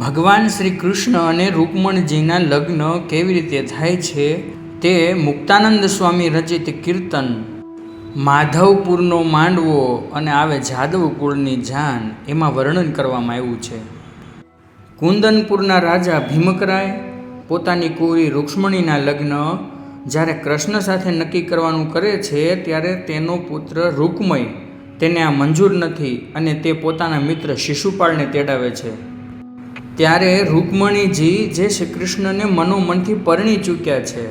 ભગવાન શ્રી કૃષ્ણ અને રૂકમણજીના લગ્ન કેવી રીતે થાય છે તે મુક્તાનંદ સ્વામી રચિત કીર્તન માધવપુરનો માંડવો અને આવે જાદવ કુળની જાન એમાં વર્ણન કરવામાં આવ્યું છે. કુંદનપુરના રાજા ભીમકરાય પોતાની કુંવરી રૂક્ષ્મણીના લગ્ન જ્યારે કૃષ્ણ સાથે નક્કી કરવાનું કરે છે ત્યારે તેનો પુત્ર રૂકમય તેને આ મંજૂર નથી અને તે પોતાના મિત્ર શિશુપાળને તેડાવે છે. ત્યારે રૂકમણીજી જે શ્રી કૃષ્ણને મનોમનથી પરણી ચૂક્યા છે,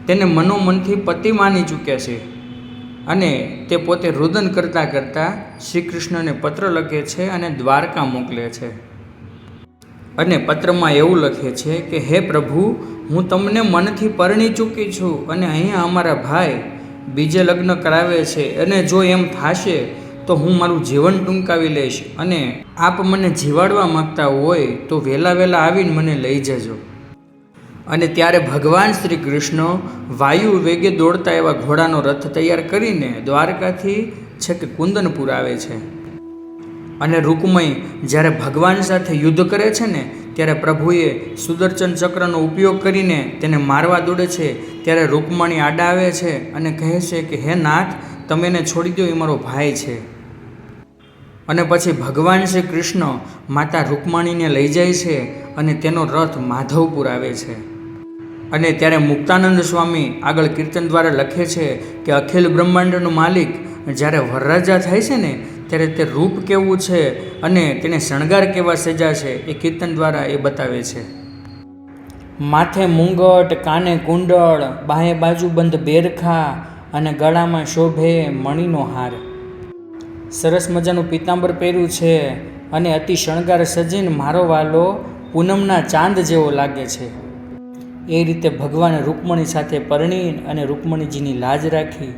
તેને મનોમનથી પતિ માની ચૂક્યા છે અને તે પોતે રુદન કરતાં કરતાં શ્રી કૃષ્ણને પત્ર લખે છે અને દ્વારકા મોકલે છે. અને પત્રમાં એવું લખે છે કે હે પ્રભુ, હું તમને મનથી પરણી ચૂકી છું અને અહીંયા અમારા ભાઈ બીજે લગ્ન કરાવે છે અને જો એમ થશે તો હું મારું જીવન ટૂંકાવી લઈશ અને આપ મને જીવાડવા માગતા હોય તો વહેલા આવીને મને લઈ જજો. અને ત્યારે ભગવાન શ્રી કૃષ્ણ વાયુ વેગે દોડતા એવા ઘોડાનો રથ તૈયાર કરીને દ્વારકાથી છેક કુંદનપુર આવે છે. અને રૂકમય જ્યારે ભગવાન સાથે યુદ્ધ કરે છે ને ત્યારે પ્રભુએ સુદર્શન ચક્રનો ઉપયોગ કરીને તેને મારવા દોડે છે. ત્યારે રૂકમણી આડા આવે છે અને કહે છે કે હે નાથ, તમે એને છોડી દો, એ મારો ભાઈ છે. અને પછી ભગવાન શ્રી કૃષ્ણ માતા રૂકમણીને લઈ જાય છે અને તેનો રથ માધવપુર આવે છે. અને ત્યારે મુક્તાનંદ સ્વામી આગળ કીર્તન દ્વારા લખે છે કે અખિલ બ્રહ્માંડનો માલિક જ્યારે વરરાજા થાય છે ને ત્યારે તે રૂપ કેવું છે અને તેને શણગાર કેવા સજા છે એ કીર્તન દ્વારા એ બતાવે છે. માથે મુંગટ, કાને કુંડળ, બાહે બાજુબંધ બેરખા અને ગળામાં શોભે મણીનો હાર. સરસ મજાનું પીતાંબર પહેર્યું છે અને અતિ શણગાર સજીને મારો વાલો પૂનમના ચાંદ જેવો લાગે છે. એ રીતે ભગવાન રૂકમણી સાથે પરણી અને રૂકમણીજીની લાજ રાખી.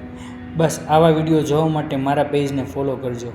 બસ આવા વિડીયો જોવા માટે મારા પેજને ફોલો કરજો.